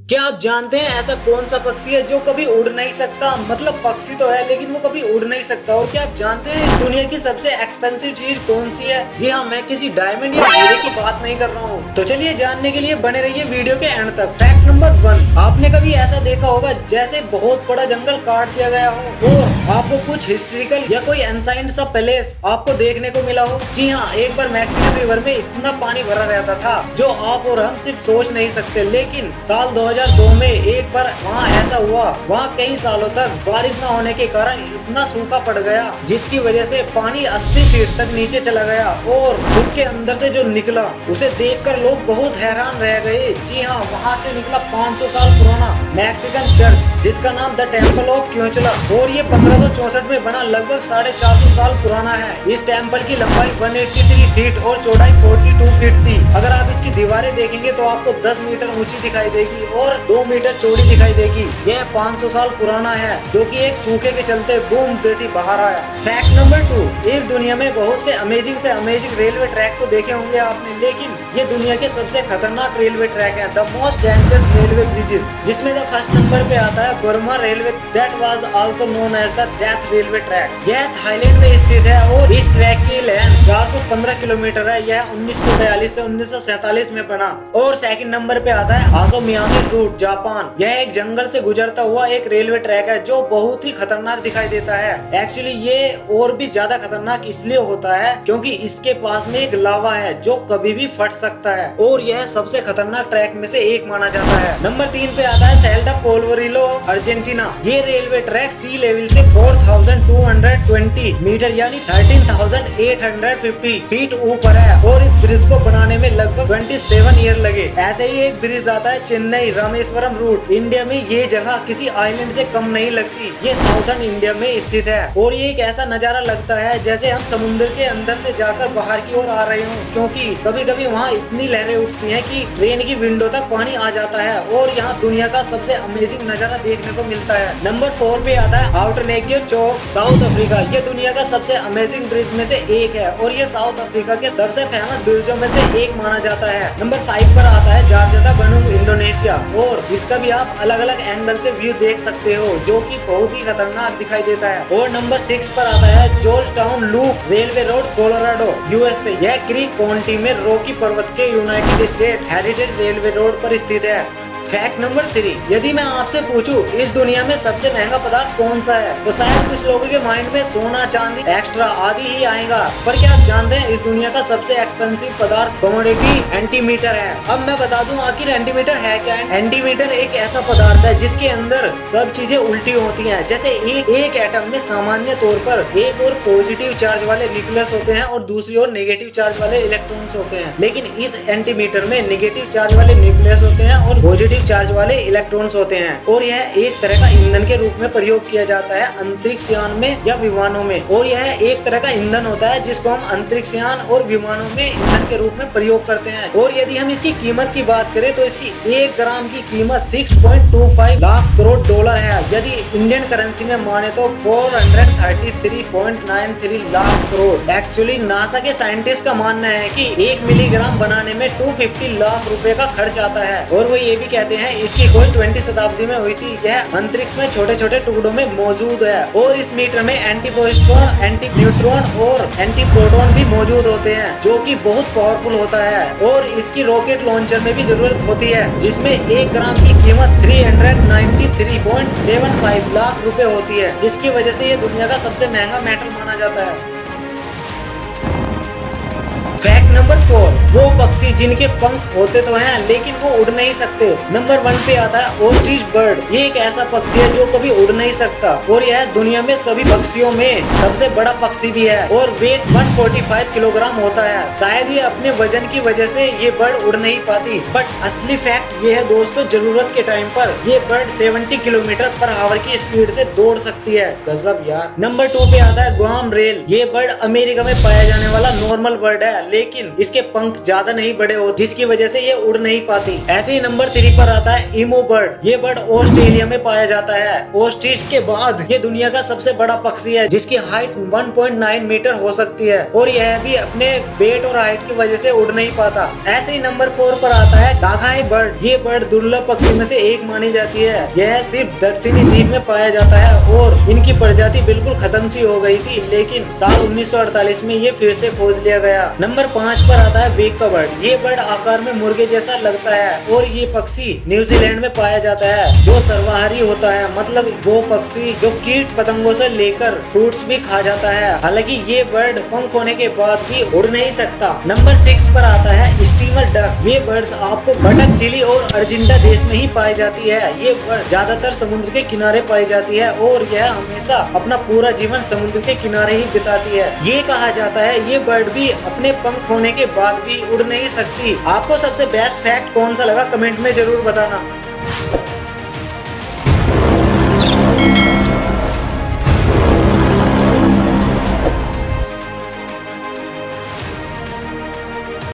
क्या आप जानते हैं ऐसा कौन सा पक्षी है जो कभी उड़ नहीं सकता? मतलब पक्षी तो है लेकिन वो कभी उड़ नहीं सकता। और क्या आप जानते हैं इस दुनिया की सबसे एक्सपेंसिव चीज कौन सी है? जी हाँ, मैं किसी डायमंड या हीरे की बात नहीं कर रहा हूँ। तो चलिए जानने के लिए बने रहिए वीडियो के एंड तक। फैक्ट नंबर 1, आपने कभी ऐसा देखा होगा जैसे बहुत बड़ा जंगल काट दिया गया हो और आपको कुछ हिस्ट्रिकल या कोई एंसाइंट सा पैलेस आपको देखने को मिला हो? जी हाँ, एक बार मैक्सिकन रिवर में इतना पानी भरा रहता था जो आप और हम सिर्फ सोच नहीं सकते। लेकिन साल 2002 में एक बार वहाँ ऐसा हुआ, वहाँ कई सालों तक बारिश न होने के कारण इतना सूखा पड़ गया जिसकी वजह से पानी 80 फीट तक नीचे चला गया और उसके अंदर से जो निकला उसे देखकर लोग बहुत हैरान रह गए। जी हाँ, वहाँ से निकला 500 साल पुराना मैक्सिकन चर्च जिसका नाम द टेम्पल ऑफ क्यूचला, और ये 1564 में बना लगभग 450 साल पुराना है। इस टेम्पल की लंबाई 183 फीट और चौड़ाई 42 फीट थी। अगर आप इसकी दीवारें देखेंगे तो आपको 10 मीटर ऊंची दिखाई देगी और 2 मीटर चौड़ी दिखाई देगी। यह 500 साल पुराना है जो कि एक सूखे के चलते बूम जैसी बाहर आया। फैक्ट नंबर 2, इस दुनिया में बहुत से अमेजिंग रेलवे ट्रैक तो देखे होंगे आपने, लेकिन ये दुनिया के सबसे खतरनाक रेलवे ट्रैक है, the most dangerous railway bridges, जिसमें द फर्स्ट नंबर पे आता है Burma railway, that was also known as the death railway track. यह थाईलैंड में स्थित है और इस ट्रैक की लेंथ 415 किलोमीटर है। यह 1942 से 1947 में बना। और सेकंड नंबर पे आता है आसो मियामी रूट, जापान। यह एक जंगल से गुजरता हुआ एक रेलवे ट्रैक है जो बहुत ही खतरनाक दिखाई देता है। एक्चुअली ये और भी ज्यादा खतरनाक इसलिए होता है क्योंकि इसके पास में एक लावा है जो कभी भी फट सकता है और यह सबसे खतरनाक ट्रैक में से एक माना जाता है। नंबर 3 पे आता है सेल्टा पोल्वरिलो, अर्जेंटीना। ये रेलवे ट्रैक सी लेवल से 4220 मीटर यानी 13,850 फीट ऊपर है और इस ब्रिज को बनाने में लगभग 27 ईयर लगे। ऐसे ही एक ब्रिज आता है चेन्नई रामेश्वरम रूट। इंडिया में ये जगह किसी आइलैंड से कम नहीं लगती। ये साउथर्न इंडिया में स्थित है और ये एक ऐसा नजारा लगता है जैसे हम समुद्र के अंदर से जाकर बाहर की ओर आ रहे हों, क्योंकि कभी कभी वहाँ इतनी लहरें उठती हैं कि ट्रेन की विंडो तक पानी आ जाता है और यहाँ दुनिया का सबसे अमेजिंग नजारा देखने को मिलता है। नंबर 4 पे आता है आउटनेग्यो चौक, साउथ अफ्रीका। ये दुनिया का सबसे अमेजिंग ब्रिज में से एक है और ये साउथ अफ्रीका के सबसे फेमस ब्रिजों में से एक माना जाता है। नंबर 5 पर आता है जारजाता बनूंग, इंडोनेशिया, और इसका भी आप अलग अलग एंगल से व्यू देख सकते हो जो कि बहुत ही खतरनाक दिखाई देता है। और नंबर 6 पर आता है George town loop railway road, Colorado, USA. यह क्रीक काउंटी में रॉकी पर्वत के United state heritage railway road पर स्थित है। फैक्ट नंबर 3, यदि मैं आपसे पूछूं इस दुनिया में सबसे महंगा पदार्थ कौन सा है तो शायद कुछ लोगों के माइंड में सोना, चांदी, एक्स्ट्रा आदि ही आएगा। पर क्या आप जानते हैं इस दुनिया का सबसे एक्सपेंसिव पदार्थ कमोडिटी एंटीमीटर है। अब मैं बता दूं आखिर एंटीमीटर है क्या। एंटीमीटर एक ऐसा पदार्थ है जिसके अंदर सब चीजें उल्टी होती हैं। जैसे एक एटम में सामान्य तौर पर एक और पॉजिटिव चार्ज वाले न्यूक्लियस होते हैं और दूसरी ओर नेगेटिव चार्ज वाले इलेक्ट्रॉन्स होते हैं, लेकिन इस एंटीमीटर में नेगेटिव चार्ज वाले न्यूक्लियस होते हैं और पॉजिटिव चार्ज वाले इलेक्ट्रॉन्स होते हैं। और यह एक तरह का ईंधन के रूप में प्रयोग किया जाता है अंतरिक्ष यान में या विमानों में। और यह एक तरह का ईंधन होता है जिसको हम अंतरिक्ष यान और विमानों में ईंधन के रूप में प्रयोग करते हैं। और यदि हम इसकी कीमत की बात करें तो इसकी 1 ग्राम की कीमत 6.25 लाख करोड़ डॉलर है। यदि इंडियन करेंसी में माने तो 433.93 लाख करोड़। एक्चुअली नासा के साइंटिस्ट का मानना है कि 1 मिलीग्राम बनाने में 250 लाख रुपए का खर्च आता है। और वो ये भी कहते हैं इसकी खोज 20वीं शताब्दी में हुई थी। यह अंतरिक्ष में छोटे छोटे टुकड़ों में मौजूद है और इस मीटर में एंटीपोस्ट्रॉन, एंटी न्यूट्रॉन और एंटी प्रोटॉन भी मौजूद होते हैं जो कि बहुत पावरफुल होता है। और इसकी रॉकेट लॉन्चर में भी जरूरत होती है जिसमें 1 ग्राम की कीमत 393.75 लाख रुपए होती है, जिसकी वजह से ये दुनिया का सबसे महंगा मेटल माना जाता है। फैक्ट नंबर 4, वो पक्षी जिनके पंख होते तो हैं लेकिन वो उड़ नहीं सकते। नंबर 1 पे आता है ऑस्ट्रिच बर्ड। ये एक ऐसा पक्षी है जो कभी उड़ नहीं सकता और यह दुनिया में सभी पक्षियों में सबसे बड़ा पक्षी भी है और वेट 145 किलोग्राम होता है। शायद ये अपने वजन की वजह से ये बर्ड उड़ नहीं पाती, बट असली फैक्ट ये है दोस्तों, जरूरत के टाइम पर ये बर्ड 70 किलोमीटर पर आवर की स्पीड से दौड़ सकती है। गजब यार। नंबर 2 पे आता है गुआम रेल। ये बर्ड अमेरिका में पाया जाने वाला नॉर्मल बर्ड है लेकिन इसके पंख ज्यादा नहीं बड़े होते, जिसकी वजह से ये उड़ नहीं पाती। ऐसे ही नंबर 3 पर आता है ईमू बर्ड। ये बर्ड ऑस्ट्रेलिया में पाया जाता है। ऑस्ट्रिच के बाद ये दुनिया का सबसे बड़ा पक्षी है, जिसकी हाइट 1.9 मीटर हो सकती है और यह भी अपने वेट और हाइट की वजह से उड़ नहीं पाता। ऐसे ही नंबर 4 पर आता है डाघाई बर्ड। ये बर्ड दुर्लभ पक्षी में से एक मानी जाती है। यह सिर्फ दक्षिणी द्वीप में पाया जाता है और इनकी प्रजाति बिल्कुल खत्म सी हो गई थी, लेकिन साल 1948 में ये फिर से खोज लिया गया। नंबर 5 पर आता है वेका बर्ड। ये बर्ड आकार में मुर्गे जैसा लगता है और ये पक्षी न्यूजीलैंड में पाया जाता है, जो सर्वाहारी होता है, मतलब वो पक्षी जो कीट पतंगों से लेकर फ्रूट्स भी खा जाता है। हालांकि ये बर्ड पंख होने के बाद भी उड़ नहीं सकता। नंबर 6 पर आता है स्टीमर डक। ये बर्ड्स आपको बटक, चिली और अर्जेंटीना देश में ही पाई जाती है। ये बर्ड ज्यादातर समुद्र के किनारे पाई जाती है और यह हमेशा अपना पूरा जीवन समुद्र के किनारे ही बिताती है। ये कहा जाता है ये बर्ड भी अपने पंख होने के बाद भी उड़ नहीं सकती। आपको सबसे बेस्ट फैक्ट कौन सा लगा, कमेंट में जरूर बताना।